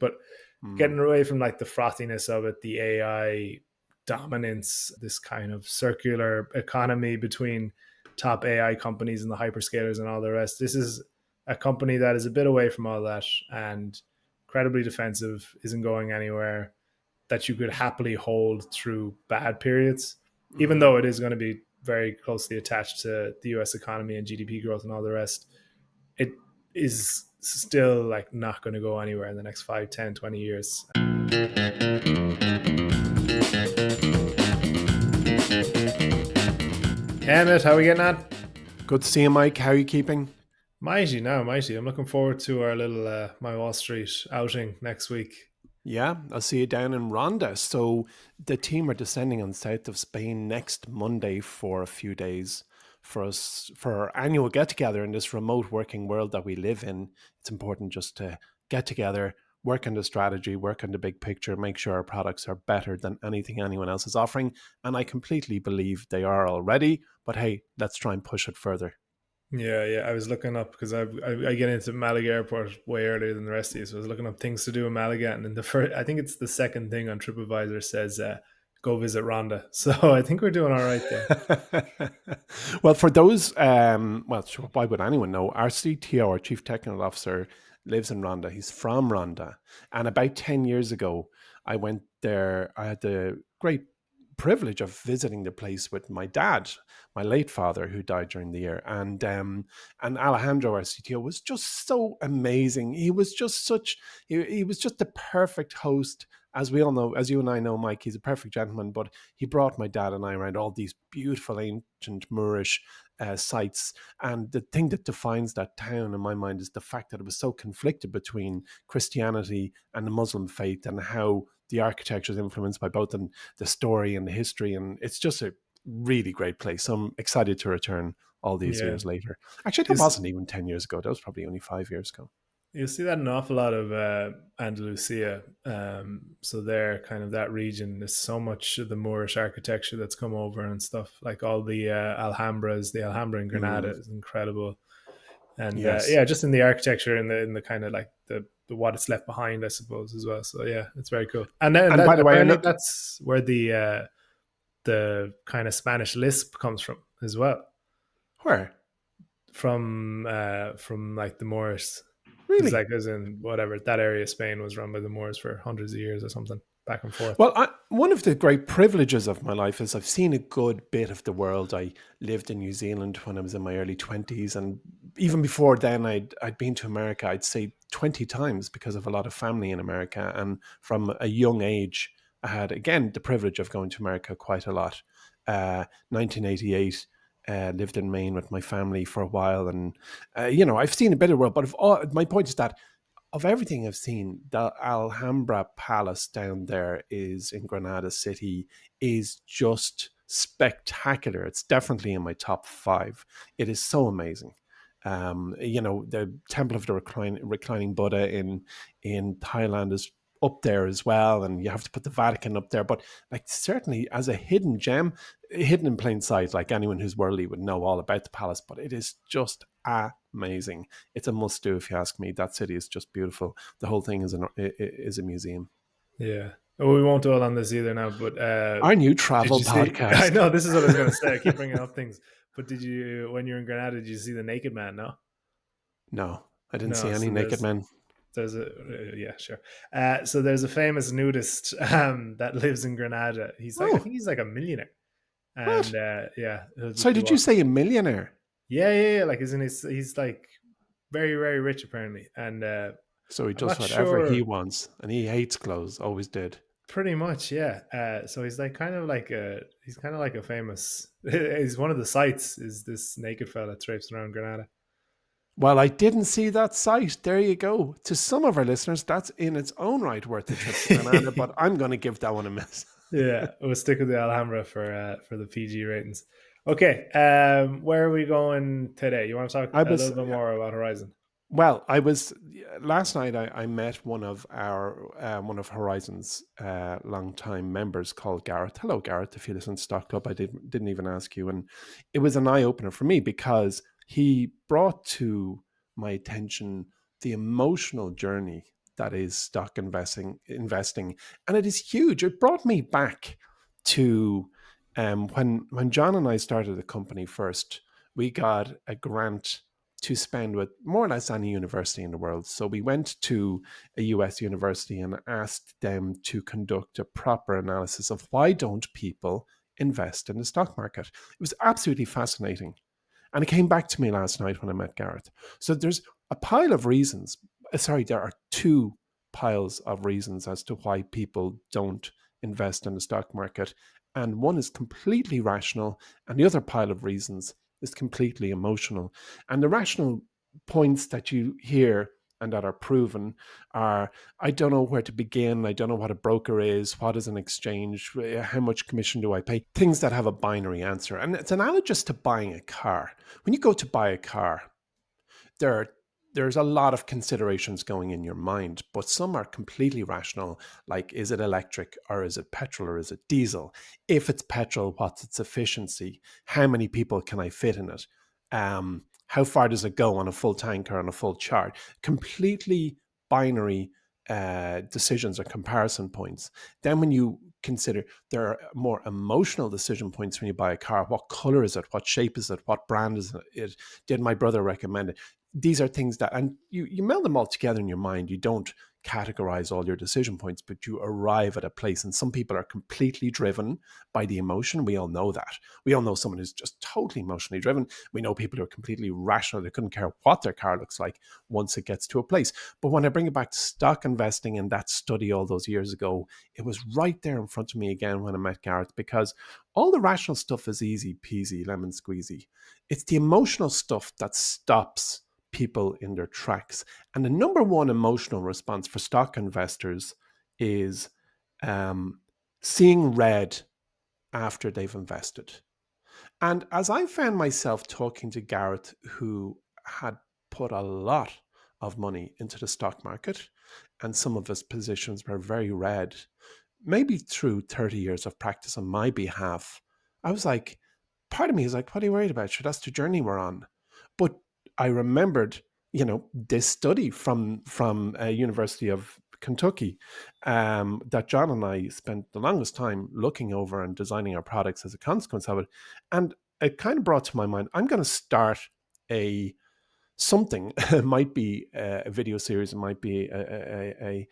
But getting away from like the frothiness of it, the AI dominance, this kind of circular economy between top AI companies and the hyperscalers and all the rest. This is a company that is a bit away from all that and incredibly defensive, isn't going anywhere, that you could happily hold through bad periods, even though it is going to be very closely attached to the US economy and GDP growth and all the rest. It is still like not going to go anywhere in the next 5, 10, 20 years. Emmet, how are we getting on? Good to see you, Mike. How are you keeping? Mighty now, mighty. I'm looking forward to our little My Wall Street outing next week. Yeah, I'll see you down in Ronda. So the team are descending on the south of Spain next Monday for a few days for our annual get together in this remote working world that we live in. It's important just to get together, work on the strategy, work on the big picture, make sure our products are better than anything anyone else is offering. And I completely believe they are already. But hey, let's try and push it further. Yeah. I was looking up because I get into Malaga Airport way earlier than the rest of you. So I was looking up things to do in Malaga, and then the first, I think it's the second thing on TripAdvisor says, "Go visit Ronda." So I think we're doing all right there. Well, for those, well, sure, why would anyone know? Our CTO, our Chief Technical Officer, lives in Ronda. He's from Ronda, and about 10 years ago, I went there. I had the great privilege of visiting the place with my dad, my late father, who died during the year, and Alejandro, our CTO, was just so amazing. He was just he was just the perfect host. As we all know, as you and I know, Mike, he's a perfect gentleman. But he brought my dad and I around all these beautiful ancient Moorish sites, and the thing that defines that town, in my mind, is the fact that it was so conflicted between Christianity and the Muslim faith, and how the architecture is influenced by both the story and the history. And it's just a really great place. So I'm excited to return all these Yeah, years later. Actually, that wasn't even 10 years ago. That was probably only 5 years ago. you see that an awful lot of Andalusia. So there, kind of that region, there's so much of the Moorish architecture that's come over and stuff. Like all the Alhambras, the Alhambra in Granada is incredible. And Yes. yeah, just in the architecture and the kind of like the what it's left behind, I suppose, as well. So yeah, it's very cool. And then And by the way, I apparently know, that's where the kind of Spanish lisp comes from as well, where? from like the Moors. Because Really? like as in whatever that area of Spain was run by the Moors for hundreds of years or something, back and forth. Well, one of the great privileges of my life is I've seen a good bit of the world. I lived in New Zealand when I was in my early 20s. And even before then, I'd been to America, I'd say 20 times, because of a lot of family in America. And from a young age, I had, again, the privilege of going to America quite a lot. 1988, lived in Maine with my family for a while. And, I've seen a bit of the world. But my point is that of everything I've seen, the Alhambra Palace down there is in Granada City is just spectacular. It's definitely in my top 5. It is so amazing. The Temple of the Reclining Buddha in Thailand is up there as well, and you have to put the Vatican up there. But like, certainly as a hidden gem, hidden in plain sight, like anyone who's worldly would know all about the palace. But it is just amazing. It's a must do, if you ask me. That city is just beautiful. The whole thing is a museum. Yeah. Well, we won't dwell on this either now, but Our new did travel you see? I podcast. know this is what I was going to say. I keep bringing up things, but did you, when you're in Granada, did you see the naked man? No, No, I didn't see no. any So naked men. there's a yeah, sure. So there's a famous nudist that lives in Granada. He's like, I Oh, think he's like a millionaire, and what? yeah, So did you say a millionaire? yeah. Like, isn't he's like very very rich apparently, and So he I'm does not whatever he sure. wants, and he hates clothes. Always did. Pretty much, yeah. So he's like kind of like he's kind of like a famous. He's one of the sites is this naked fella traipsing around Granada. Well, I didn't see that site. There you go. To some of our listeners, that's in its own right worth a trip to Granada, but I'm going to give that one a miss. Yeah, we'll stick with the Alhambra for the PG ratings. Okay, where are we going today? You want to talk I a was little bit more about Horizon? Well, I was last night. I met one of Horizon's longtime members called Gareth. Hello, Gareth. If you listen to Stock Club, I didn't even ask you, and it was an eye opener for me because he brought to my attention the emotional journey that is stock investing, and it is huge. It brought me back to when John and I started the company first. We got a grant to spend with more or less any university in the world. So we went to a US university and asked them to conduct a proper analysis of why don't people invest in the stock market. It was absolutely fascinating. And it came back to me last night when I met Gareth. So there's a pile of reasons. There are two piles of reasons as to why people don't invest in the stock market. And one is completely rational, and the other pile of reasons is completely emotional. And the rational points that you hear and that are proven are, I don't know where to begin. I don't know what a broker is. What is an exchange? How much commission do I pay? Things that have a binary answer. And it's analogous to buying a car. When you go to buy a car, there's a lot of considerations going in your mind, but some are completely rational, like is it electric or is it petrol or is it diesel? If it's petrol, what's its efficiency? How many people can I fit in it? How far does it go on a full tank or on a full charge? Completely binary decisions or comparison points. Then when you consider, there are more emotional decision points when you buy a car. What color is it? What shape is it? What brand is it? Did my brother recommend it? These are things that, and you meld them all together in your mind. You don't categorize all your decision points, but you arrive at a place. And some people are completely driven by the emotion. We all know that. We all know someone who's just totally emotionally driven. We know people who are completely rational. They couldn't care what their car looks like once it gets to a place. But when I bring it back to stock investing and that study all those years ago, it was right there in front of me again when I met Gareth, because all the rational stuff is easy peasy, lemon squeezy. It's the emotional stuff that stops people in their tracks. And the number one emotional response for stock investors is seeing red after they've invested. And as I found myself talking to Gareth, who had put a lot of money into the stock market, and some of his positions were very red, maybe through 30 years of practice on my behalf, I was like, part of me is like, what are you worried about? Sure, that's the journey we're on. But I remembered, this study from University of Kentucky that John and I spent the longest time looking over and designing our products as a consequence of it. And it kind of brought to my mind, I'm going to start something. It might be a video series, it might be a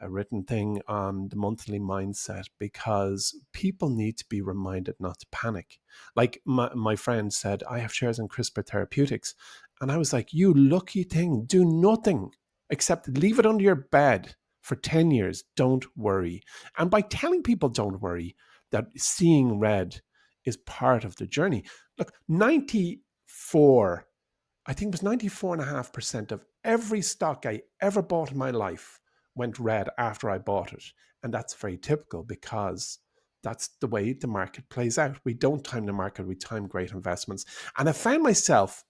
written thing on the monthly mindset, because people need to be reminded not to panic. Like my friend said, I have shares in CRISPR Therapeutics. And I was like, you lucky thing, do nothing except leave it under your bed for 10 years. Don't worry. And by telling people don't worry, that seeing red is part of the journey. Look, 94, I think it was 94.5% of every stock I ever bought in my life went red after I bought it. And that's very typical, because that's the way the market plays out. We don't time the market, we time great investments. And I found myself,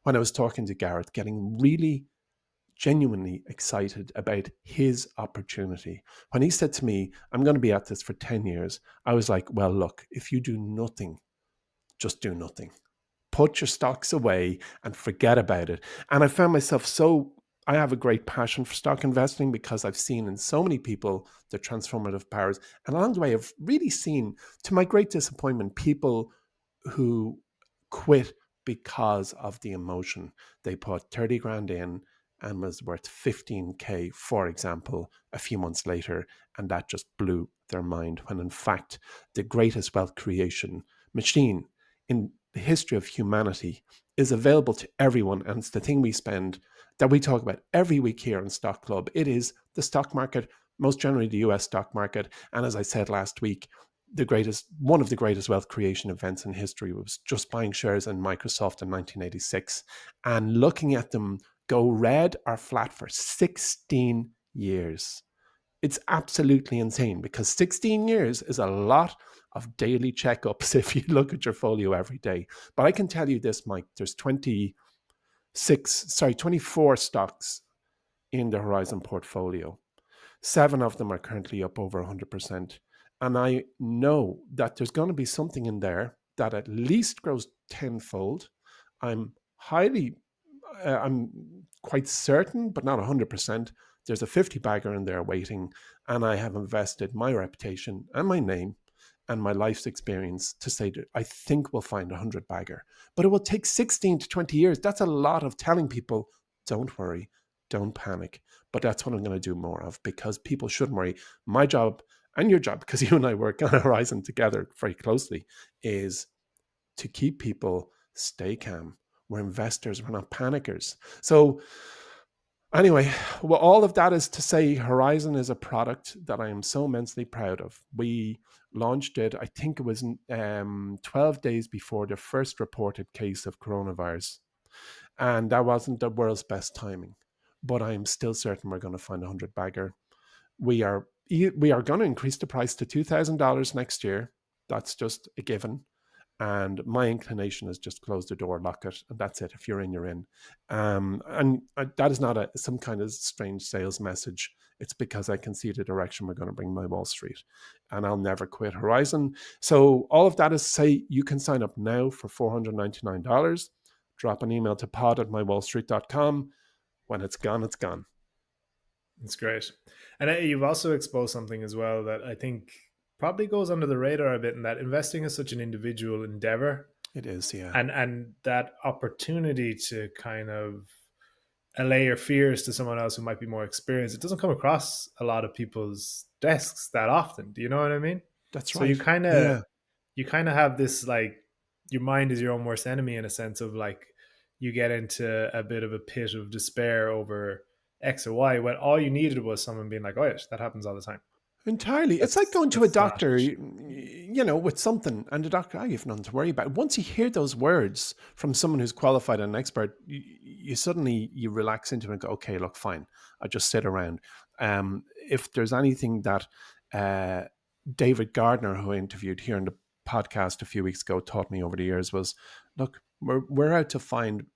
when I was talking to Gareth, getting really genuinely excited about his opportunity. When he said to me, I'm going to be at this for 10 years, I was like, well, look, if you do nothing, just do nothing. Put your stocks away and forget about it. And I found myself I have a great passion for stock investing, because I've seen in so many people the transformative powers. And along the way, I've really seen, to my great disappointment, people who quit because of the emotion. They put 30 grand in and was worth 15K, for example, a few months later. And that just blew their mind, when in fact, the greatest wealth creation machine in the history of humanity is available to everyone. And it's the thing that we talk about every week here on Stock Club. It is the stock market, most generally the US stock market. And as I said last week, one of the greatest wealth creation events in history was just buying shares in Microsoft in 1986 and looking at them go red or flat for 16 years. It's absolutely insane, because 16 years is a lot of daily checkups if you look at your folio every day. But I can tell you this, Mike, there's 24 stocks in the Horizon portfolio. 7 of them are currently up over 100%. And I know that there's going to be something in there that at least grows tenfold. I'm quite certain, but not 100%, there's a 50 bagger in there waiting, and I have invested my reputation and my name and my life's experience to say that I think we'll find a 100 bagger. But it will take 16 to 20 years. That's a lot of telling people, don't worry, don't panic. But that's what I'm going to do more of, because people shouldn't worry. My job and your job, because you and I work on Horizon together very closely, is to keep people stay calm. We're investors, we're not panickers. So anyway, well, all of that is to say Horizon is a product that I am so immensely proud of. We launched it, I think it was 12 days before the first reported case of coronavirus. And that wasn't the world's best timing. But I'm still certain we're going to find a 100 bagger. We are going to increase the price to $2,000 next year. That's just a given. And my inclination is just close the door, lock it, and that's it. If you're in, you're in. And that is not some kind of strange sales message. It's because I can see the direction we're going to bring my Wall Street, and I'll never quit Horizon. So all of that is to say, you can sign up now for $499. Drop an email to pod@mywallstreet.com. When it's gone, it's gone. It's great. And you've also exposed something as well that I think probably goes under the radar a bit, in that investing is such an individual endeavor. It is, yeah. And that opportunity to kind of allay your fears to someone else who might be more experienced, it doesn't come across a lot of people's desks that often. Do you know what I mean? That's So right. you kind of have this, like, your mind is your own worst enemy, in a sense of, like, you get into a bit of a pit of despair over X or Y, when all you needed was someone being like, oh yes, that happens all the time. Entirely. It's like going to a doctor, not... you know, with something, and the doctor, you have nothing to worry about. Once you hear those words from someone who's qualified and an expert, you suddenly, you relax into it and go, okay, look, fine. I'll just sit around. If there's anything that David Gardner, who I interviewed here in the podcast a few weeks ago, taught me over the years was, look, we're out to find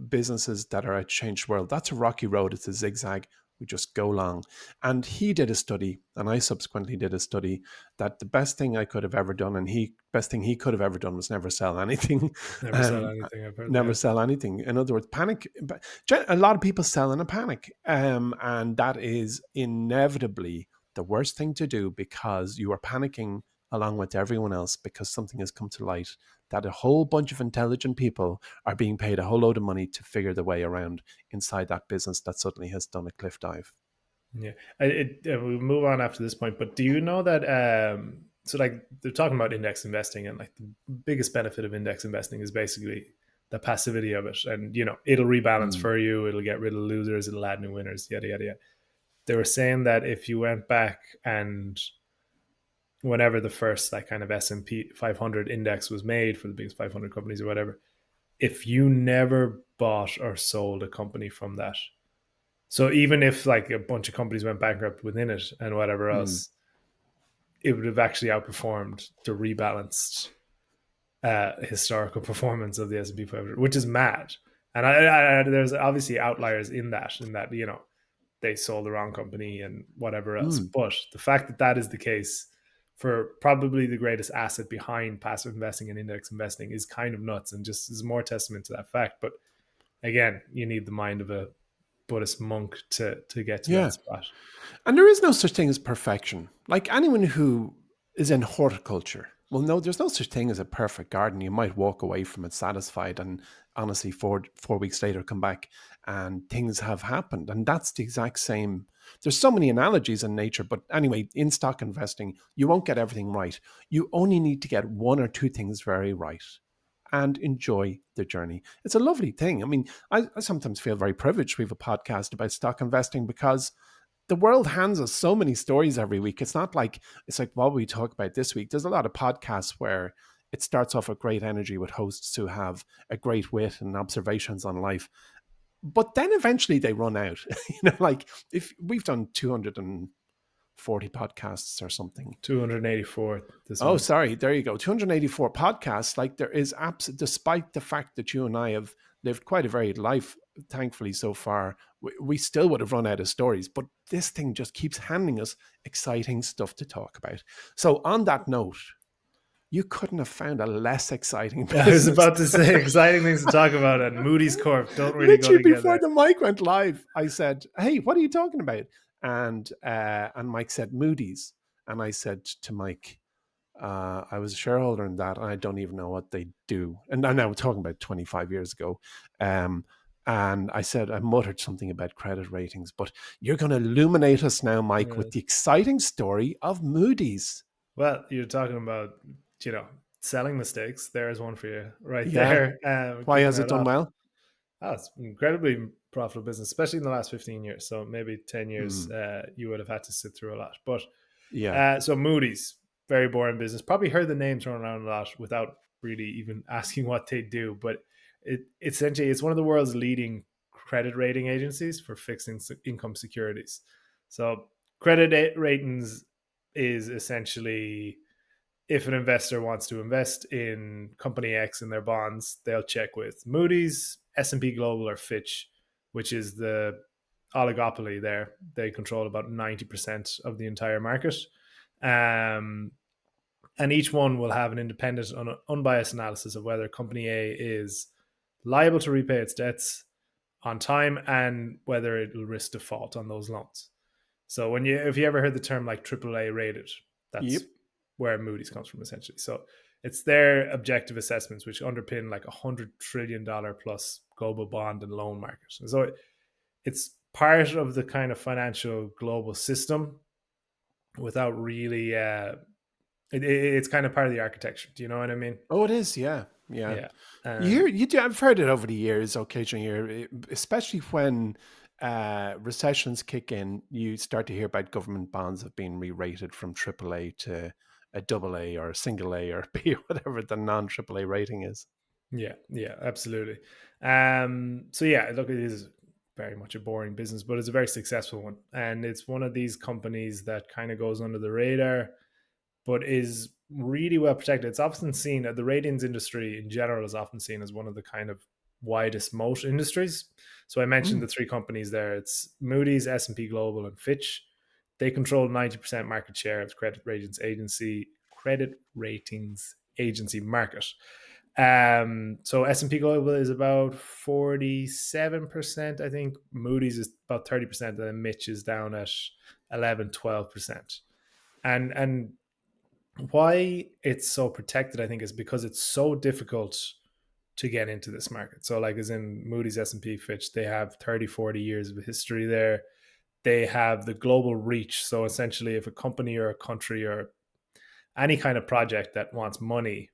businesses that are out to change the world. That's a rocky road. It's a zigzag. We just go along. And he did a study, and I subsequently did a study, that the best thing I could have ever done, and best thing he could have ever done, was never sell anything. Never sell anything. I've heard never that. sell anything. In other words, panic. But a lot of people sell in a panic, and that is inevitably the worst thing to do, because you are panicking along with everyone else, because something has come to light that a whole bunch of intelligent people are being paid a whole load of money to figure their way around inside that business that suddenly has done a cliff dive. Yeah, we'll move on after this point. But do you know that? So, like, they're talking about index investing, and like the biggest benefit of index investing is basically the passivity of it, and it'll rebalance for you. It'll get rid of losers. It'll add new winners. Yada yada yada. They were saying that if you went back and whenever the first, like, kind of S&P 500 index was made for the biggest 500 companies or whatever, if you never bought or sold a company from that, so even if like a bunch of companies went bankrupt within it and whatever else, it would have actually outperformed the rebalanced historical performance of the S&P 500, which is mad. And there's obviously outliers in that they sold the wrong company and whatever else. But the fact that that is the case for probably the greatest asset behind passive investing and index investing is kind of nuts, and just is more testament to that fact. But again, you need the mind of a Buddhist monk to get to that spot. And there is no such thing as perfection. Like, anyone who is in horticulture, well, no, there's no such thing as a perfect garden. You might walk away from it satisfied, and honestly, four weeks later, come back and things have happened. And that's the exact same. There's so many analogies in nature, but anyway, in stock investing, you won't get everything right. You only need to get one or two things very right, and enjoy the journey. It's a lovely thing. I mean, I sometimes feel very privileged we have a podcast about stock investing, because the world hands us so many stories every week. It's like what we talk about this week. There's a lot of podcasts where it starts off with great energy with hosts who have a great wit and observations on life, but then eventually they run out. Like, if we've done 240 podcasts or something. 284 this month. Month. Sorry. There you go. 284 podcasts. Like, there is despite the fact that you and I have lived quite a varied life, thankfully, so far, we still would have run out of stories. But this thing just keeps handing us exciting stuff to talk about. So on that note, you couldn't have found a less exciting business. I was about to say exciting things to talk about, and Moody's Corp don't really Literally go together. Before the mic went live, I said, hey, what are you talking about? and Mike said Moody's, and I said to Mike, I was a shareholder in that, and I don't even know what they do. And I'm now talking about 25 years ago. Um, and I said, I muttered something about credit ratings, but you're going to illuminate us now, Mike, Yeah. with the exciting story of Moody's. Well, you're talking about, you know, selling mistakes. There's one for you right Yeah. there. Why Kicking has it it done off. well? Oh, it's incredibly profitable business, especially in the last 15 years. So maybe 10 years, Mm, you would have had to sit through a lot. But yeah. so Moody's, very boring business. Probably heard the name thrown around a lot without really even asking what they do. But it essentially it's one of the world's leading credit rating agencies for fixed income securities. So credit ratings is essentially if an investor wants to invest in company X in their bonds, they'll check with Moody's, S&P Global, or Fitch, which is the oligopoly there. They control about 90% of the entire market. Um, and each one will have an independent, unbiased analysis of whether company A is liable to repay its debts on time and whether it will risk default on those loans. So if you ever heard the term like AAA rated, Yep. that's where Moody's comes from essentially. So it's their objective assessments which underpin like $100 trillion plus global bond and loan market. So it's part of the kind of financial global system without really. It's kind of part of the architecture. Do you know what I mean? Oh, it is. Yeah. Yeah. Yeah. You hear, And you do, I've heard it over the years, occasionally especially when recessions kick in, you start to hear about government bonds have been re-rated from AAA to a double A or a single A or B, whatever the non-AAA rating is. yeah, absolutely. So yeah, look, it is very much a boring business, but it's a very successful one, and it's one of these companies that kind of goes under the radar, but is really well protected. It's often seen the ratings industry in general is often seen as one of the kind of widest moat industries. So I mentioned Mm. the three companies there. It's Moody's, S&P Global, and Fitch. They control 90% market share of the credit ratings agency market. So S&P Global is about 47%, I think. Moody's is about 30%, and then Mitch is down at 11, 12%. And why it's so protected, I think, is because it's so difficult to get into this market. So like as in Moody's, S&P, Fitch, they have 30, 40 years of history there. They have the global reach. So essentially if a company or a country or any kind of project that wants money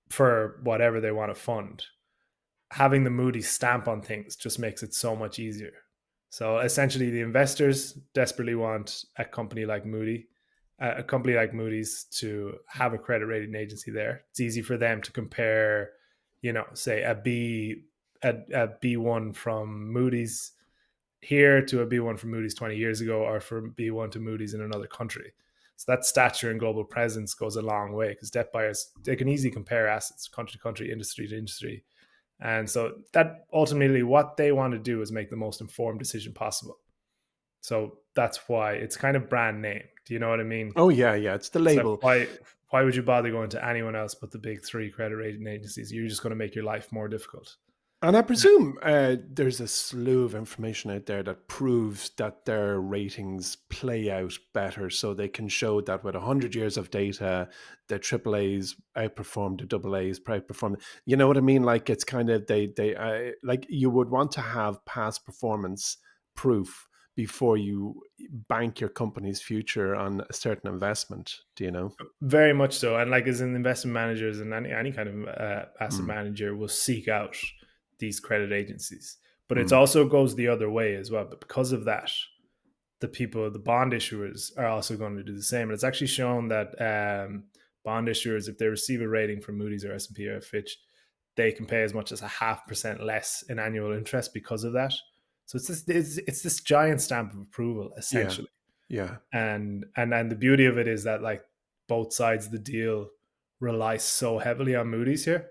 for whatever they want to fund, having the Moody stamp on things just makes it so much easier. So essentially, the investors desperately want a company like Moody's, to have a credit rating agency there. It's easy for them to compare, say a B1 from Moody's here to a B1 from Moody's 20 years ago, or from B1 to Moody's in another country. So that stature and global presence goes a long way because debt buyers, they can easily compare assets country to country, industry to industry, and so that ultimately what they want to do is make the most informed decision possible. So that's why it's kind of brand name. Do you know what I mean? Oh, yeah, yeah. It's the It's like label. why would you bother going to anyone else but the big three credit rating agencies? You're just going to make your life more difficult. And I presume there's a slew of information out there that proves that their ratings play out better, so they can show that with 100 years of data, the triple A's outperformed the double A's, outperformed. You know what I mean? Like it's kind of like you would want to have past performance proof before you bank your company's future on a certain investment. Do you know? Very much so. And like as in investment managers and any kind of asset Mm, manager will seek out these credit agencies. But it mm, also goes the other way as well. But because of that, the bond issuers are also going to do the same. And it's actually shown that bond issuers, if they receive a rating from Moody's or S&P or Fitch, they can pay as much as 0.5% less in annual interest because of that. So it's this giant stamp of approval yeah, essentially. yeah, And the beauty of it is that like both sides of the deal rely so heavily on Moody's here.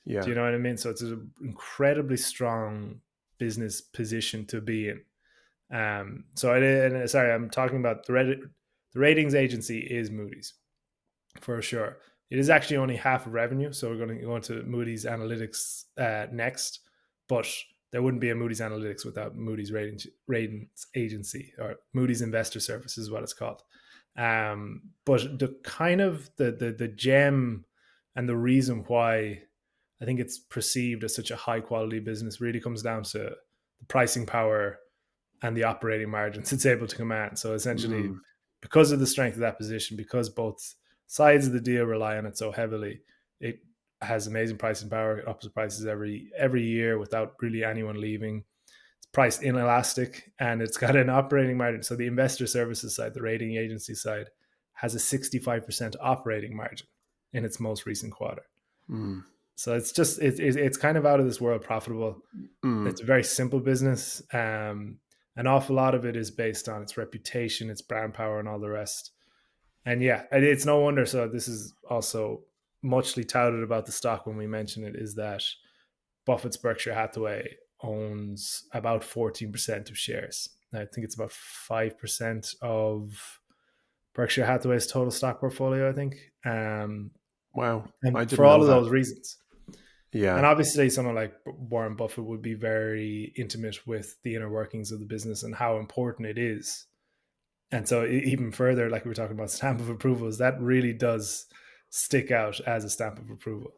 Do yeah. you know what I mean? So it's an incredibly strong business position to be in. Sorry, I'm talking about the ratings agency is Moody's for sure. It is actually only half of revenue, so we're going to go into Moody's analytics next. But there wouldn't be a Moody's Analytics without Moody's ratings agency, or Moody's Investor Service is what it's called. But the kind of the gem and the reason why I think it's perceived as such a high quality business really comes down to the pricing power and the operating margins it's able to command. So essentially, Mm. because of the strength of that position, because both sides of the deal rely on it so heavily, it has amazing pricing power. It ups the prices every year without really anyone leaving. It's priced inelastic, and it's got an operating margin. So the investor services side, the rating agency side, has a 65% operating margin in its most recent quarter. Mm. So it's just it's kind of out of this world profitable. Mm. It's a very simple business. An awful lot of it is based on its reputation, its brand power, and all the rest. And yeah, it's no wonder. So this is also muchly touted about the stock when we mention it, is that Buffett's Berkshire Hathaway owns about 14% of shares. I think it's about 5% of Berkshire Hathaway's total stock portfolio, I think. Wow, I And for didn't all know of that. those reasons. And Yeah. obviously, someone like Warren Buffett would be very intimate with the inner workings of the business and how important it is. And so, even further, like we were talking about stamp of approvals, that really does stick out as a stamp of approval.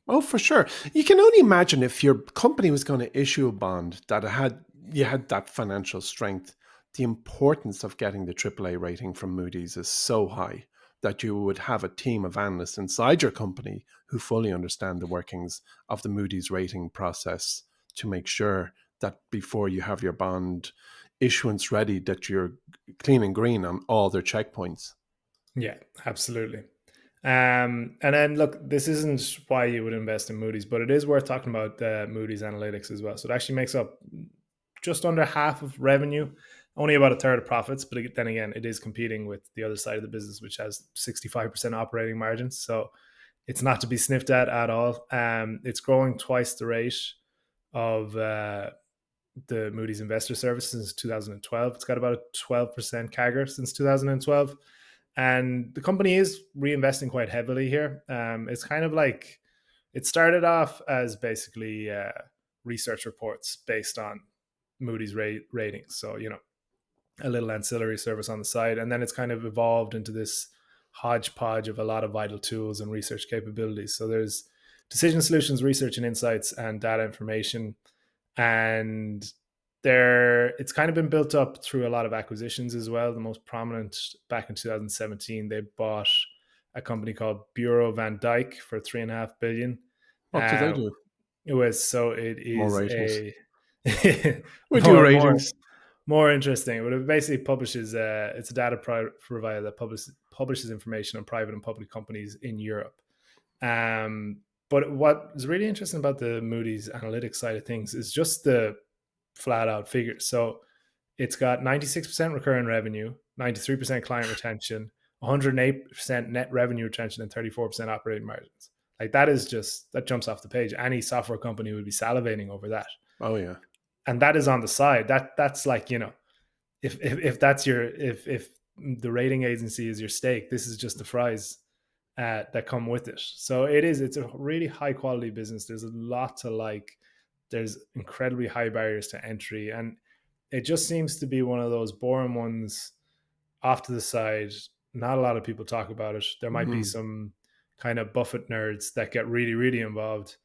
Oh, for sure. You can only imagine if your company was going to issue a bond that you had that financial strength. The importance of getting the AAA rating from Moody's is so high that you would have a team of analysts inside your company who fully understand the workings of the Moody's rating process to make sure that before you have your bond issuance ready, that you're clean and green on all their checkpoints. Yeah, absolutely. And then look, this isn't why you would invest in Moody's, but it is worth talking about Moody's Analytics as well. So it actually makes up just under half of revenue, only about a third of profits. But then again, it is competing with the other side of the business, which has 65% operating margins. So it's not to be sniffed at all. It's growing twice the rate of the Moody's Investor Service since 2012. It's got about a 12% CAGR since 2012. And the company is reinvesting quite heavily here. It's kind of like it started off as basically research reports based on Moody's ratings. So, a little ancillary service on the side. And then it's kind of evolved into this hodgepodge of a lot of vital tools and research capabilities. So there's decision solutions, research and insights, and data information. And it's kind of been built up through a lot of acquisitions as well. The most prominent back in 2017, they bought a company called Bureau van Dijk for 3.5 billion. What do they Uh, do? it More is ratings. a We do more ratings. more interesting. But it basically publishes it's a data provider that publishes information on private and public companies in Europe. But what is really interesting about the Moody's Analytics side of things is just the flat out figures. So it's got 96% recurring revenue, 93% client retention, 108% net revenue retention, and 34% operating margins. Like that jumps off the page. Any software company would be salivating over that. Oh yeah. And that is on the side. That's like, if that's if the rating agency is your stake, this is just the fries that come with it. So it's a really high quality business. There's a lot to like. There's incredibly high barriers to entry, and it just seems to be one of those boring ones off to the side. Not a lot of people talk about it. There might be Mm. some kind of Buffett nerds that get really, really involved,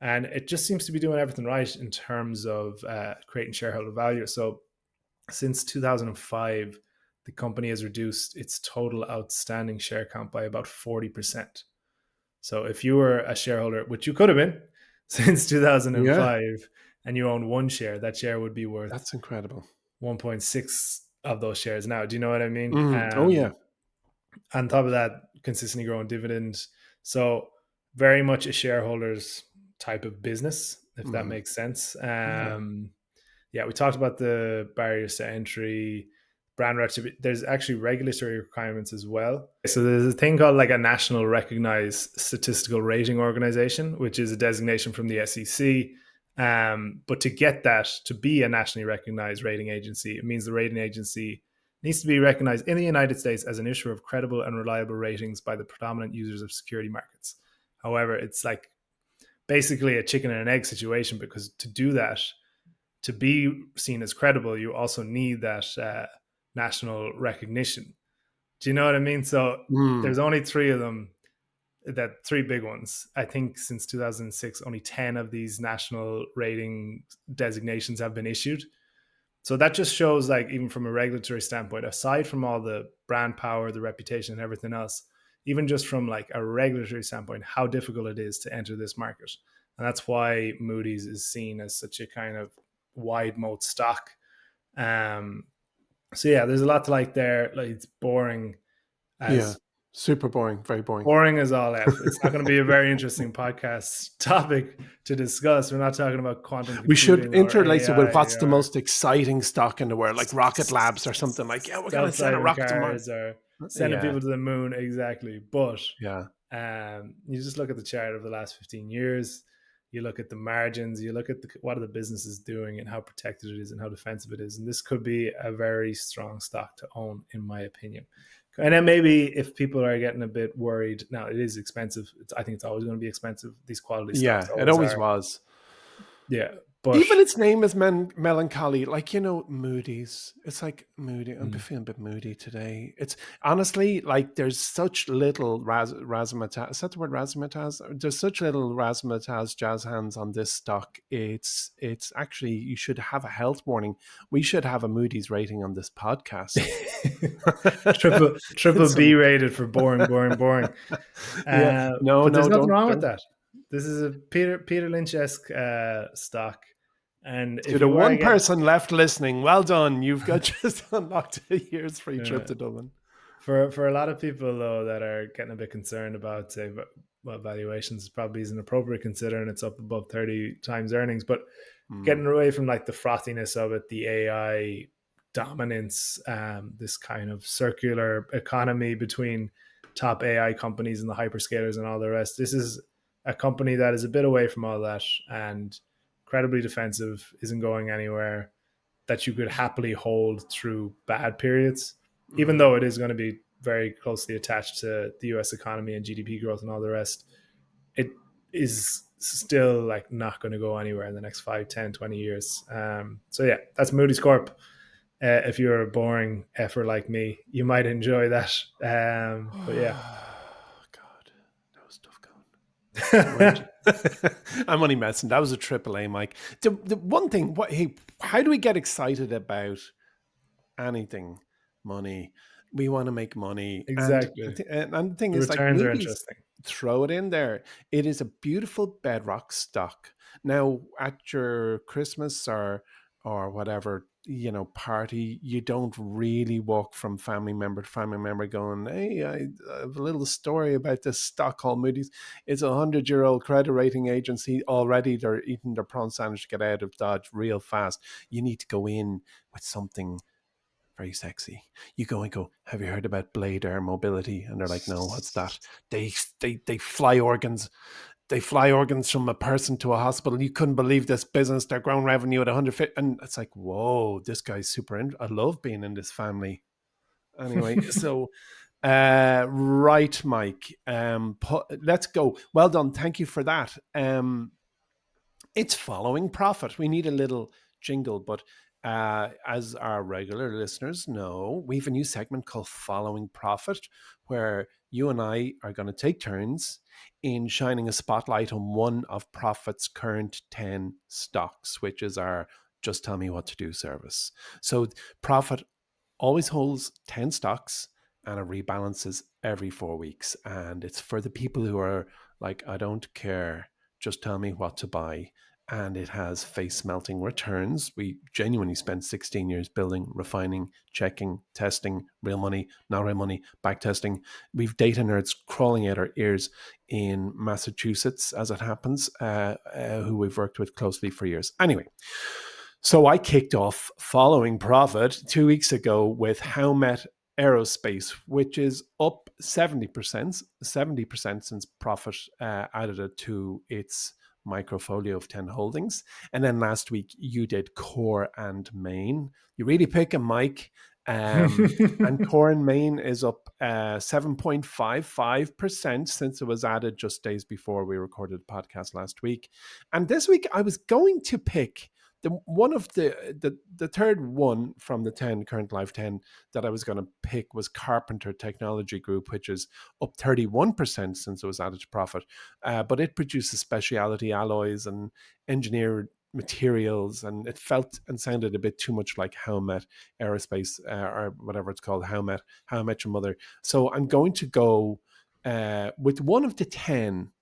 and it just seems to be doing everything right in terms of creating shareholder value. So since 2005, the company has reduced its total outstanding share count by about 40%. So if you were a shareholder, which you could have been since Yeah, 2005, and you own one share, that share would be worth that's incredible. 1.6 of those shares now. Do you know what I mean? Oh yeah. On top of that, consistently growing dividends. So very much a shareholders type of business, if that Mm. makes sense. Yeah. Yeah, we talked about the barriers to entry, brand recognition. There's actually regulatory requirements as well. So there's a thing called like a national recognized statistical rating organization, which is a designation from the SEC. But to get that, to be a nationally recognized rating agency, it means the rating agency needs to be recognized in the United States as an issuer of credible and reliable ratings by the predominant users of security markets. However, it's like basically a chicken and an egg situation, because to do that, to be seen as credible, you also need that national recognition. Do you know what I mean? So Mm. there's only three of them, that three big ones. I think since 2006, only 10 of these national rating designations have been issued. So that just shows, like, even from a regulatory standpoint, aside from all the brand power, the reputation, and everything else, even just from like a regulatory standpoint, how difficult it is to enter this market. And that's why Moody's is seen as such a kind of wide moat stock. Um, so yeah, there's a lot to like there. Like, it's Yeah. as Super boring. Very boring. boring as all F. It's not going to be a very interesting podcast topic to discuss. We're not talking about quantum We should computing or interlace it with AI what's the or most exciting stock in the world, like Rocket Labs or something. Like, yeah, we're gonna send a self-driving rocket to Mars. cars or sending Yeah, people to the moon. Exactly. But yeah. you just look at the chart of the last 15 years, you look at the margins, you look at what are the businesses doing and how protected it is and how defensive it is. And this could be a very strong stock to own, in my opinion. And then maybe if people are getting a bit worried, now it is expensive. I think it's always going to be expensive. These quality stocks Yeah, it always always are. was. Yeah. But Even its name is melancholy. Like, Moody's. It's like Moody. I'm feeling a bit moody today. It's honestly like there's such little razzmatazz. Is that the word razzmatazz? There's such little razzmatazz jazz hands on this stock. It's actually, you should have a health warning. We should have a Moody's rating on this podcast. Get triple B some. rated for boring, boring, boring. Yeah. No, But there's no, nothing wrong with don't. that. This is a Peter Lynch-esque stock. And To if the you want one to get person left listening, well done. You've got just unlocked a year's free trip to Dublin. for a lot of people though that are getting a bit concerned about, say, valuations, probably isn't appropriate considering it's up above 30 times earnings, but getting away from like the frothiness of it, the AI dominance, this kind of circular economy between top AI companies and the hyperscalers and all the rest. This is a company that is a bit away from all that and incredibly defensive, isn't going anywhere, that you could happily hold through bad periods, even though it is going to be very closely attached to the US economy and GDP growth and all the rest. It is still like not going to go anywhere in the next 5, 10, 20 years. So yeah, that's Moody's Corp. If you're a boring effer like me, you might enjoy that. But yeah. God, that was tough going. I'm only messing. That was a triple A, Mike. The one thing, hey, how do we get excited about anything? Money. We want to make money. And Exactly. and the thing The is, like, returns are Moody's, interesting. throw it in there. It is a beautiful bedrock stock. Now, at your Christmas or whatever, party, you don't really walk from family member to family member going, hey, I have a little story about this stock called Moody's. It's 100-year-old credit rating agency. Already they're eating their prawn sandwich to get out of Dodge real fast. You need to go in with something very sexy. You go and go, have you heard about Blade Air Mobility? And they're like, no, what's that? They fly organs. They fly organs from a person to a hospital. You couldn't believe this business. They're growing revenue at 150. And it's like, whoa, this guy's super. I love being in this family. Anyway, so right, Mike. Let's go. Well done. Thank you for that. It's following profit. We need a little jingle, but as our regular listeners know, we have a new segment called Following Profit, where you and I are going to take turns in shining a spotlight on one of Profit's current 10 stocks, which is our Just Tell Me What to Do service. So Profit always holds 10 stocks and it rebalances every 4 weeks. And it's for the people who are like, I don't care, just tell me what to buy. And it has face melting returns. We genuinely spent 16 years building, refining, checking, testing, real money, not real money, back testing. We've data nerds crawling out our ears in Massachusetts, as it happens, who we've worked with closely for years. Anyway, so I kicked off Following Profit 2 weeks ago with Emmet Aerospace, which is up 70% since Profit added it to its microfolio of 10 holdings. And then last week you did Core and Main. You really pick a Mike. And core in Maine is up 7.55% since it was added just days before we recorded the podcast last week. And this week I was going to pick the third one from the 10 current live 10 that I was going to pick was Carpenter Technology Group, which is up 31% since it was added to profit. But it produces specialty alloys and engineered materials, and it felt and sounded a bit too much like How I Met Aerospace, or whatever it's called, How I Met Your Mother. So I'm going to go with one of the 10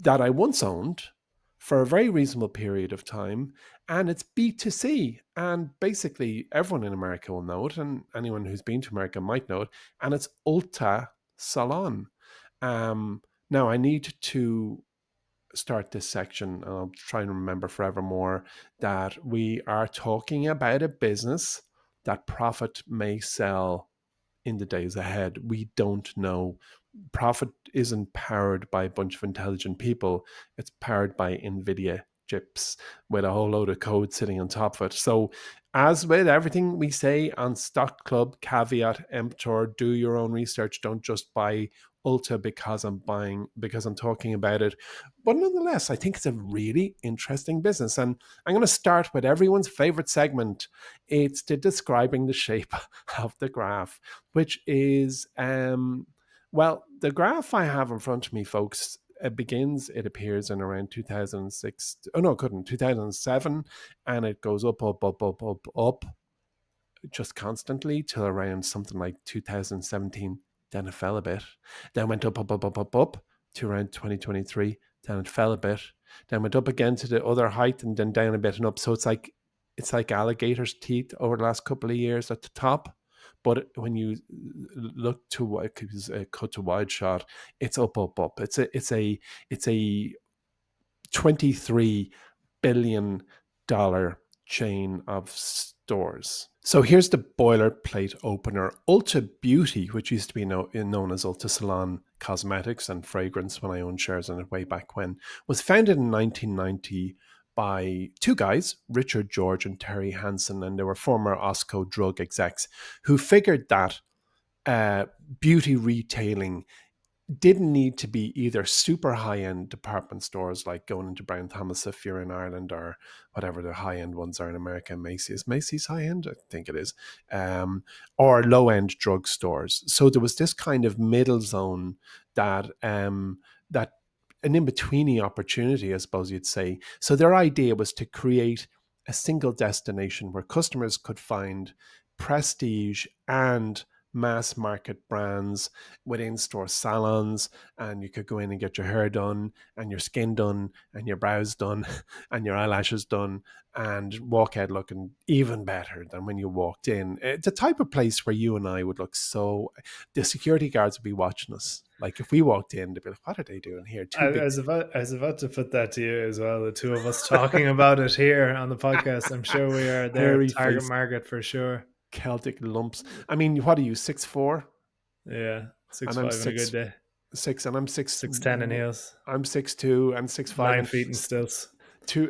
that I once owned for a very reasonable period of time, and it's B2C. And basically, everyone in America will know it, and anyone who's been to America might know it. And it's Ulta Salon. Now, I need to start this section, and I'll try and remember forevermore that we are talking about a business that profit may sell in the days ahead. We don't know. Profit isn't powered by a bunch of intelligent people. It's powered by NVIDIA chips with a whole load of code sitting on top of it. So as with everything we say on Stock Club, caveat emptor, do your own research. Don't just buy Ulta because I'm talking about it. But nonetheless, I think it's a really interesting business. And I'm going to start with everyone's favorite segment. It's the describing the shape of the graph, which is, well, the graph I have in front of me, folks, it appears in around 2006. Oh, no, it couldn't, 2007. And it goes up, up, up, up, up, up, just constantly till around something like 2017. Then it fell a bit. Then went up, up, up, up, up, up to around 2023. Then it fell a bit. Then went up again to the other height and then down a bit and up. So it's like alligator's teeth over the last couple of years at the top. But when you look to cut to wide shot, it's up, up, up. It's a $23 billion chain of stores. So here's the boilerplate opener. Ulta Beauty, which used to be known as Ulta Salon Cosmetics and Fragrance when I owned shares in it way back when, was founded in 1990 by two guys, Richard George and Terry Hansen, and they were former Osco drug execs who figured that beauty retailing didn't need to be either super high-end department stores like going into Brown Thomas if you're in Ireland, or whatever the high-end ones are in America. Macy's high-end, I think it is, or low-end drug stores. So there was this kind of middle zone that that an in-betweeny opportunity, I suppose you'd say. So their idea was to create a single destination where customers could find prestige and mass market brands with in-store salons, and you could go in and get your hair done and your skin done and your brows done and your eyelashes done and walk out looking even better than when you walked in. It's a type of place where you and I would look so... The security guards would be watching us. Like if we walked in, they'd be like, what are they doing here? I was about to put that to you as well. The two of us talking about it here on the podcast. I'm sure we are their Hairy target face, market for sure. Celtic lumps. I mean, what are you, 6'4"? Yeah, And I'm 6'5" on a good day. 6', and I'm 6'10" in heels. I'm 6'2" and 6'5", 9 feet in stilts. Two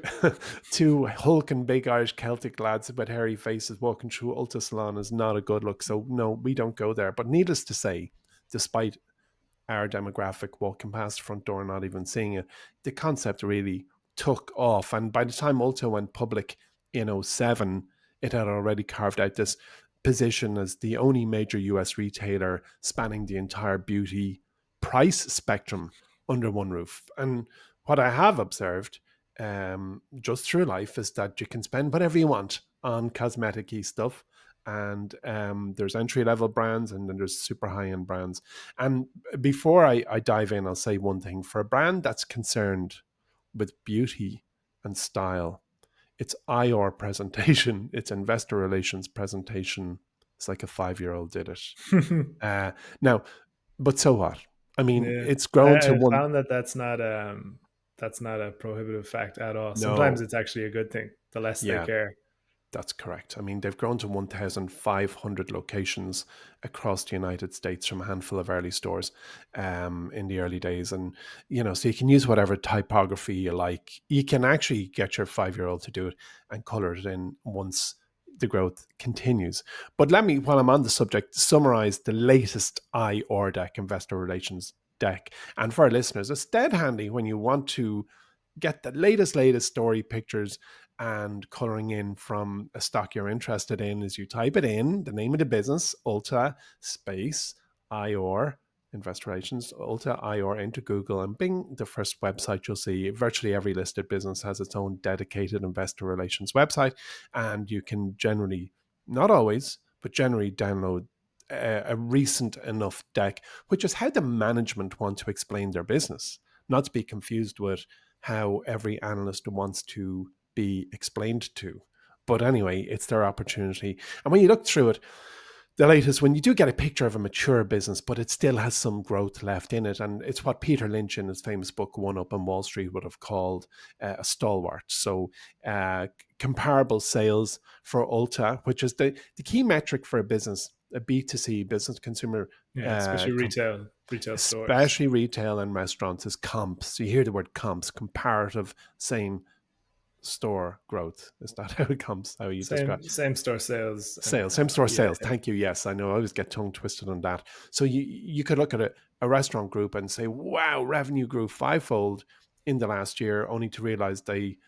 hulking big Irish Celtic lads with hairy faces walking through Ulta Salon is not a good look. So no, we don't go there. But needless to say, despite our demographic walking past the front door and not even seeing it, the concept really took off. And by the time Ulta went public in 2007, it had already carved out this position as the only major US retailer spanning the entire beauty price spectrum under one roof. And what I have observed just through life is that you can spend whatever you want on cosmetic-y stuff. And there's entry-level brands and then there's super high-end brands. And before I dive in, I'll say one thing. For a brand that's concerned with beauty and style, its IR presentation, its investor relations presentation, it's like a 5-year-old did it. Now, but so what? I mean, Yeah, it's grown to I one. found that's not a prohibitive fact at all. Sometimes No, it's actually a good thing. The less they yeah, care. that's correct. I mean, they've grown to 1,500 locations across the United States from a handful of early stores in the early days. And, so you can use whatever typography you like. You can actually get your 5-year-old to do it and color it in once the growth continues. But let me, while I'm on the subject, summarize the latest IR deck, investor relations deck. And for our listeners, it's dead handy when you want to get the latest story pictures and coloring in from a stock you're interested in. As you type it in, the name of the business, Ulta space IR, investor relations, Ulta IR, into Google, and bing, the first website you'll see. Virtually every listed business has its own dedicated investor relations website, and you can generally, not always, but generally download a recent enough deck, which is how the management want to explain their business, not to be confused with how every analyst wants to be explained to. But anyway, it's their opportunity. And when you look through it, the latest, when you do get a picture of a mature business, but it still has some growth left in it. And it's what Peter Lynch in his famous book, One Up on Wall Street, would have called a stalwart. So comparable sales for Ulta, which is the key metric for a business, a B2C business, consumer, Yeah, especially retail stores. especially retail and restaurants, is comps. So you hear the word comps, comparative same store growth. Is that how it comes? How you describe Same store sales. same store Yeah, sales? Thank you. Yes, I know. I always get tongue twisted on that. So you could look at a restaurant group and say, wow, revenue grew fivefold in the last year, only to realize they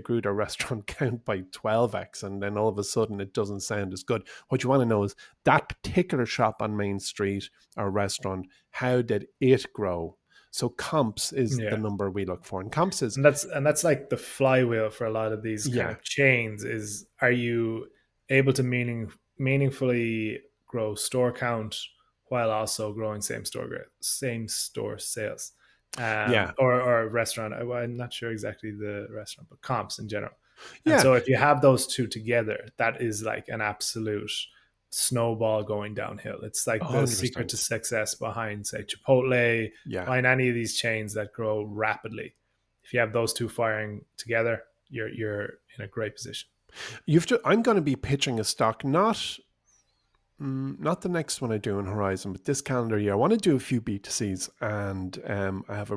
grew their restaurant count by 12x, and then all of a sudden it doesn't sound as good. What you want to know is that particular shop on Main Street or restaurant, how did it grow? So comps is the yeah. number we look for, and comps is, And that's like the flywheel for a lot of these kind yeah, of chains is, are you able to meaningfully grow store count while also growing same store sales, yeah, or restaurant, I'm not sure exactly the restaurant, but comps in general. And yeah, so if you have those two together, that is like an absolute snowball going downhill. It's like the secret to 100%. success behind, say, Chipotle, Yeah. behind any of these chains that grow rapidly. If you have those two firing together, you're in a great position. I'm going to be pitching a stock, not the next one I do in Horizon, but this calendar year. I want to do a few B2Cs, and I have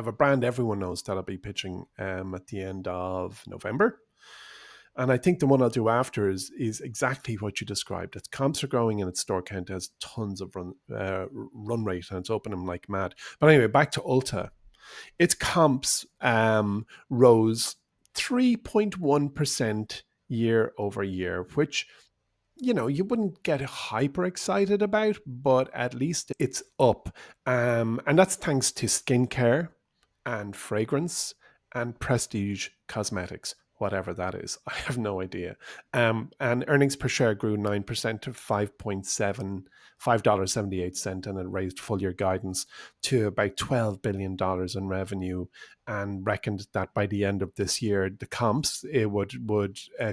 a brand everyone knows that I'll be pitching at the end of November. And I think the one I'll do after is exactly what you described. Its comps are growing and its store count has tons of run rate, and it's opening like mad. But anyway, back to Ulta. Its comps rose 3.1% year over year, which, you wouldn't get hyper excited about, but at least it's up. And that's thanks to skincare and fragrance and prestige cosmetics, whatever that is. I have no idea. And earnings per share grew 9% to $5.78, and it raised full year guidance to about $12 billion in revenue, and reckoned that by the end of this year, the comps, it would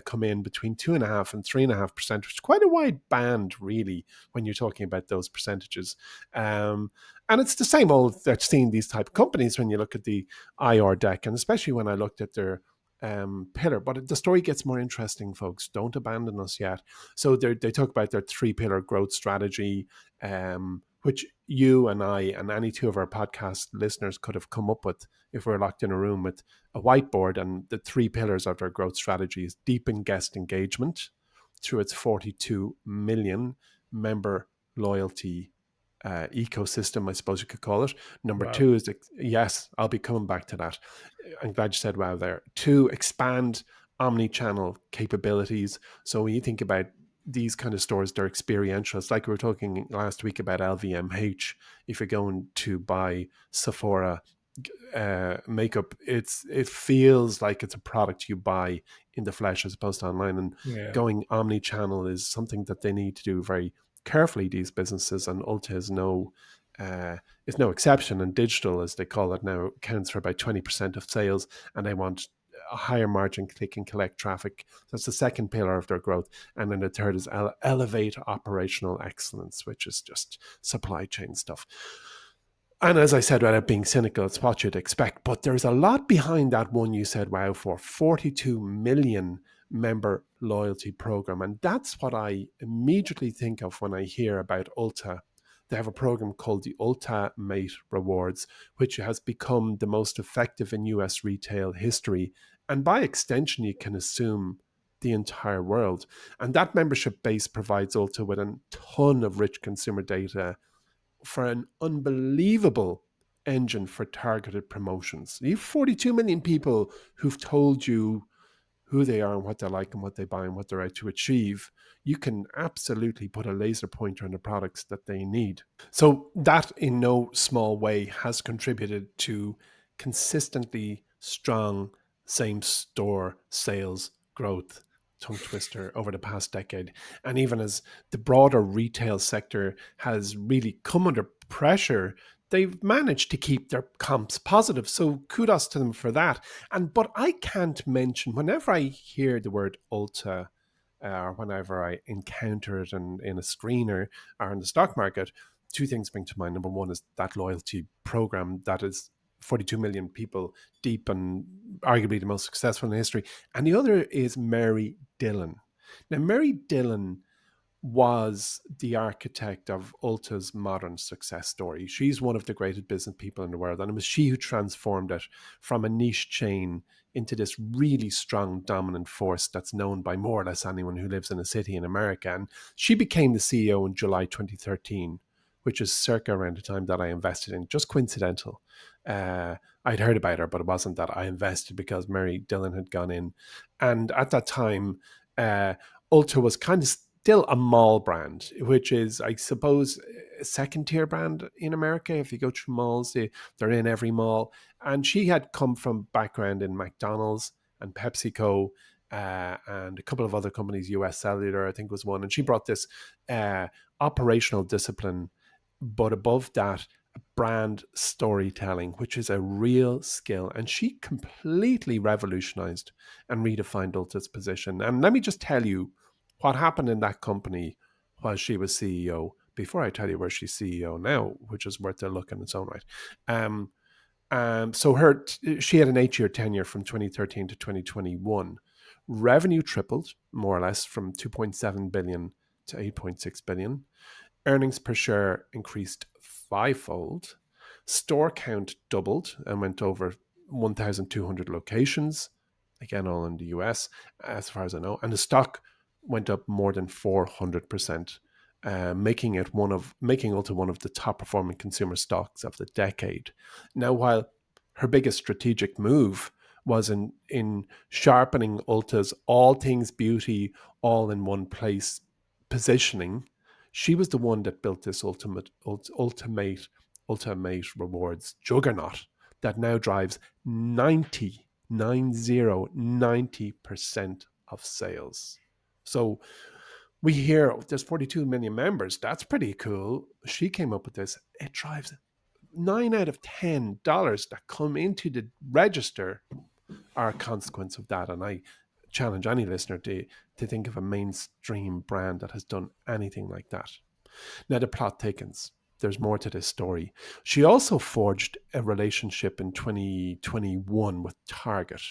come in between 2.5% and 3.5%, which is quite a wide band, really, when you're talking about those percentages. And it's the same old that seeing these type of companies when you look at the IR deck, and especially when I looked at their pillar. But the story gets more interesting, folks. Don't abandon us yet. So they talk about their 3-pillar growth strategy, which you and I and any two of our podcast listeners could have come up with if we're locked in a room with a whiteboard. And the 3 pillars of their growth strategy is deepen guest engagement through its 42 million member loyalty ecosystem, I suppose you could call it. Number Wow. 2 is, yes, I'll be coming back to that. I'm glad you said wow there. 2, expand omni-channel capabilities. So when you think about these kind of stores, they're experiential. It's like we were talking last week about LVMH. If you're going to buy Sephora makeup, it feels like it's a product you buy in the flesh as opposed to online. And Yeah. going omni-channel is something that they need to do very carefully, these businesses, and Ulta is no exception. And digital, as they call it now, accounts for about 20% of sales, and they want a higher margin click and collect traffic. That's the second pillar of their growth. And then the third is elevate operational excellence, which is just supply chain stuff. And as I said, without being cynical, it's what you'd expect. But there's a lot behind that one you said, wow, for 42 million member loyalty program. And that's what I immediately think of when I hear about Ulta. They have a program called the Ulta Mate Rewards, which has become the most effective in US retail history. And by extension, you can assume the entire world. And that membership base provides Ulta with a ton of rich consumer data for an unbelievable engine for targeted promotions. You have 42 million people who've told you who they are and what they like and what they buy and what they're out to achieve. You can absolutely put a laser pointer on the products that they need. So that in no small way has contributed to consistently strong same store sales growth, tongue twister, over the past decade. And even as the broader retail sector has really come under pressure, they've managed to keep their comps positive. So kudos to them for that. But I can't mention, whenever I hear the word Ulta, or whenever I encounter it in a screener or in the stock market, two things bring to mind. Number one is that loyalty program that is 42 million people deep and arguably the most successful in history. And the other is Mary Dillon. Now, Mary Dillon was the architect of Ulta's modern success story. She's one of the greatest business people in the world, and it was she who transformed it from a niche chain into this really strong, dominant force that's known by more or less anyone who lives in a city in America. And she became the CEO in July 2013, which is circa around the time that I invested in. Just coincidental. I'd heard about her, but it wasn't that I invested because Mary Dillon had gone in. And at that time, Ulta was kind of still a mall brand, which is, I suppose, a second tier brand in America. If you go through malls, they're in every mall. And she had come from background in McDonald's and PepsiCo, and a couple of other companies, US Cellular, I think was one. And she brought this operational discipline, but above that, brand storytelling, which is a real skill. And she completely revolutionized and redefined Ulta's position. And let me just tell you what happened in that company while she was CEO, before I tell you where she's CEO now, which is worth a look in its own right. So she had an 8-year tenure from 2013 to 2021. Revenue tripled, more or less, from 2.7 billion to 8.6 billion. Earnings per share increased fivefold. Store count doubled and went over 1,200 locations, again, all in the US, as far as I know. And the stock went up more than 400%, making Ulta one of the top performing consumer stocks of the decade. Now, while her biggest strategic move was in sharpening Ulta's all things beauty, all in one place positioning, she was the one that built this ultimate rewards juggernaut that now drives 90% of sales. So we hear there's 42 million members. That's pretty cool. She came up with this. It drives $9 out of $10 that come into the register are a consequence of that. And I challenge any listener to think of a mainstream brand that has done anything like that. Now, the plot thickens. There's more to this story. She also forged a relationship in 2021 with Target.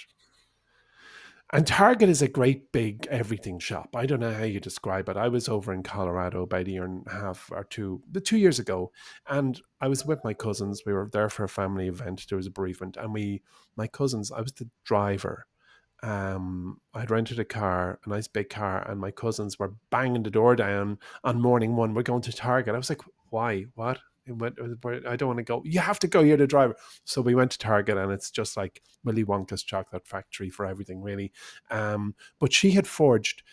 And Target is a great big everything shop. I don't know how you describe it. I was over in Colorado about a year and a half or 2 years ago, and I was with my cousins. We were there for a family event. There was a bereavement, and my cousins, I was the driver. I'd rented a car, a nice big car, and my cousins were banging the door down on morning one. We're going to Target. I was like, why? What? I don't want to go. You have to go. You're the driver. So we went to Target, and it's just like Willy Wonka's chocolate factory for everything, really. But she had forged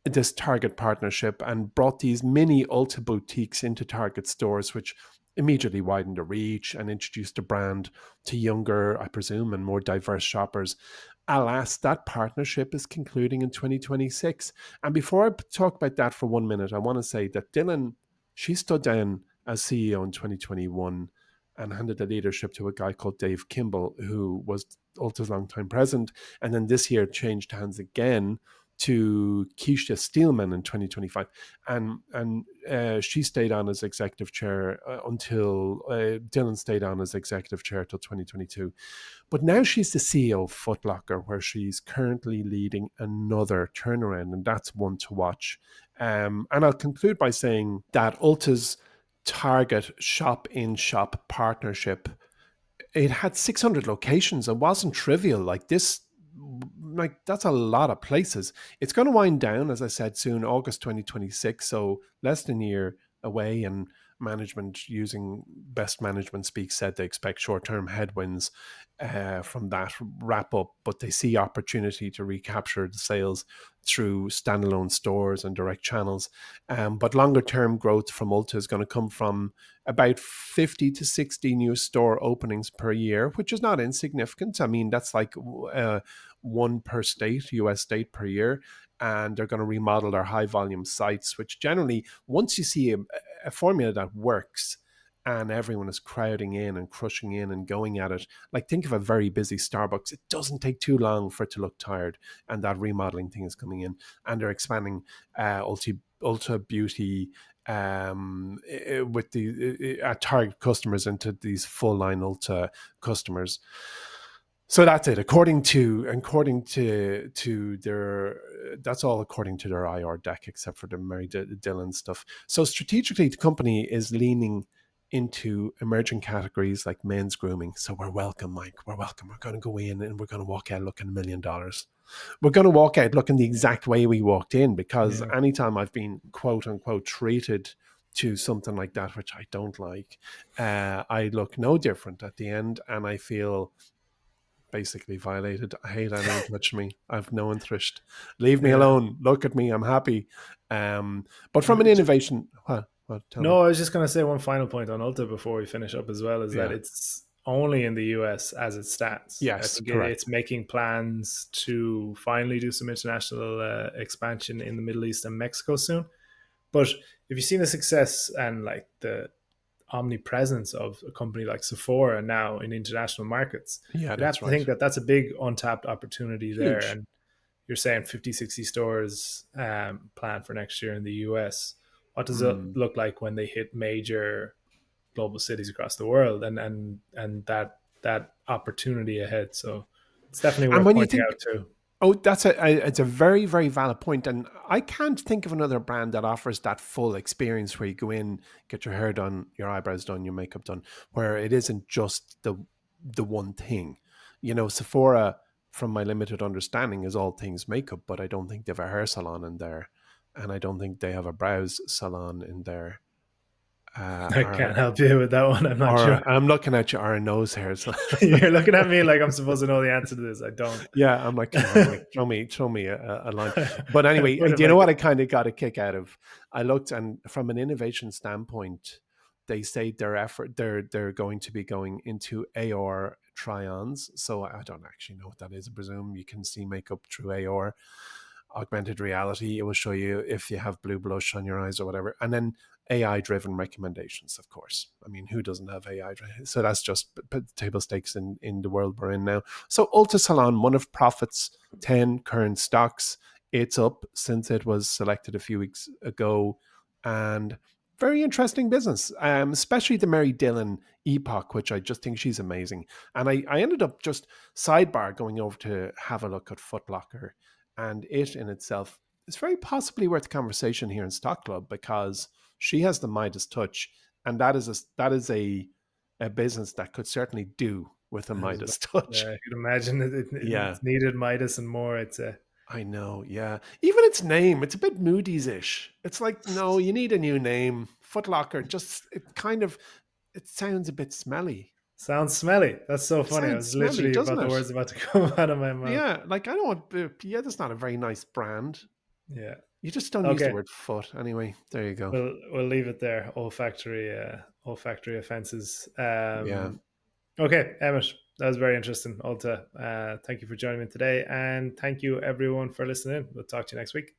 this Target partnership and brought these mini Ulta boutiques into Target stores, which immediately widened the reach and introduced the brand to younger, I presume, and more diverse shoppers. Alas, that partnership is concluding in 2026. And before I talk about that for 1 minute, I want to say that Dillon, she stood down as CEO in 2021 and handed the leadership to a guy called Dave Kimball, who was Ulta's longtime president. And then this year changed hands again to Keisha Steelman in 2025. And she stayed on as executive chair until Dillon stayed on as executive chair till 2022. But now she's the CEO of Foot Locker, where she's currently leading another turnaround, and that's one to watch. And I'll conclude by saying that Ulta's Target shop-in-shop partnership, it had 600 locations. It wasn't trivial. Like this like that's a lot of places. It's going to wind down, as I said, soon, August 2026. So less than a year away. And management, using best management speak, said they expect short-term headwinds from that wrap up, but they see opportunity to recapture the sales through standalone stores and direct channels. But longer term growth from Ulta is going to come from about 50 to 60 new store openings per year, which is not insignificant. I mean, that's like one per state, US state per year. And they're going to remodel their high volume sites, which generally, once you see a formula that works and everyone is crowding in and crushing in and going at it, like think of a very busy Starbucks, it doesn't take too long for it to look tired. And that remodeling thing is coming in, and they're expanding Ulta Beauty with the target customers into these full line Ulta customers. So that's it. According to their, that's all according to their IR deck, except for the Mary Dillon stuff. So strategically, the company is leaning into emerging categories like men's grooming. So we're welcome, Mike. We're welcome. We're going to go in and we're going to walk out looking $1 million. We're going to walk out looking the exact way we walked in, because Yeah. anytime I've been quote unquote treated to something like that, which I don't like, I look no different at the end, and I feel basically violated. I hate anyone touch me. I've no interest. Leave me Yeah. alone. Look at me. I'm happy. But from an innovation, what? Tell me. No, I was just going to say one final point on Ulta before we finish up as well, is that Yeah. it's only in the US as it stands. I Yes. think it's Correct. making plans to finally do some international expansion in the Middle East and Mexico soon. But if you've seen the success and like the omnipresence of a company like Sephora now in international markets, Yeah, you'd have that's to right. think that that's a big untapped opportunity there. Huge. And you're saying 50, 60 stores planned for next year in the US. What does it Mm. look like when they hit major global cities across the world, and that opportunity ahead? So it's definitely And worth when you pointing think, out too. oh, it's a very, very valid point. And I can't think of another brand that offers that full experience where you go in, get your hair done, your eyebrows done, your makeup done, where it isn't just the one thing. You know, Sephora, from my limited understanding, is all things makeup, but I don't think they have a hair salon in there. And I don't think they have a brows salon in there. I can't help you with that one. I'm not sure. Or I'm looking at your nose hairs. You're looking at me like I'm supposed to know the answer to this. I don't. Yeah, I'm like, come on, Mike, throw me a line. But anyway, With a do you know what makeup. I kind of got a kick out of? I looked, and from an innovation standpoint, they say they're going to be going into AR try-ons. So I don't actually know what that is. I presume you can see makeup through AR, augmented reality. It will show you if you have blue blush on your eyes or whatever, and then AI driven recommendations, of course. I mean, who doesn't have AI? So that's just table stakes in the world we're in now. So Ulta Salon, one of Profit's 10 current stocks. It's up since it was selected a few weeks ago, and very interesting business, especially the Mary Dillon epoch, which I just think she's amazing. And I ended up just sidebar going over to have a look at Foot Locker, and it in itself is very possibly worth a conversation here in Stock Club, because she has the Midas touch, and that is a business that could certainly do with a Midas touch. Yeah, I can imagine Yeah, it's needed Midas and more. It's a I know. Yeah, even its name, it's a bit Moody's ish. It's like, no, you need a new name. Footlocker, just it sounds a bit smelly. sounds smelly. That's so It funny. I sounds was smelly, literally doesn't about the it? words about to come out of my mouth. Yeah, like I don't want. Yeah, that's not a very nice brand. Yeah. You just don't use the Okay. word foot. Anyway, there you go. We'll leave it there. Olfactory offenses. Yeah. Okay, Emmett, that was very interesting. Ulta, thank you for joining me today, and thank you everyone for listening. We'll talk to you next week.